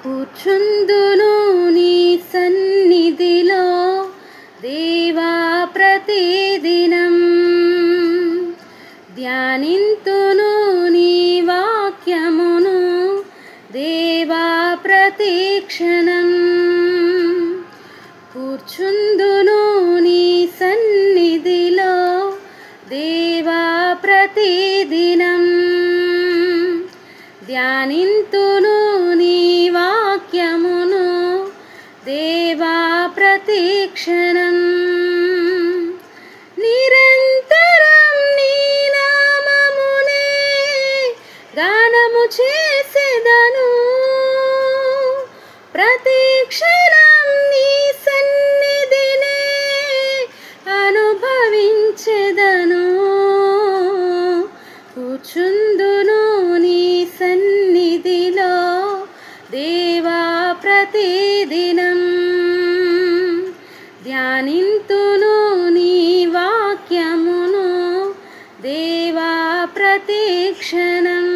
కూర్చుందును నీ సన్నిధిలో దేవా ప్రతిదినం, ధ్యానింతును నీ వాక్యమును దేవా ప్రతిక్షణం. కూర్చుందును నీ సన్నిధిలో దేవా ప్రతిదినం, ధ్యానింతును నీ వాక్యమును దేవా ప్రతిక్షణం. నిరంతరం నీ నామమునే గానము చేసెదను, ప్రతిక్షణం నీ సన్నిధినే అనుభవించెదను. కూర్చుందును నీ సన్నిధిలో దేవా ప్రతిదినం, ధ్యానింతును నీ వాక్యమును దేవా ప్రతిక్షణం.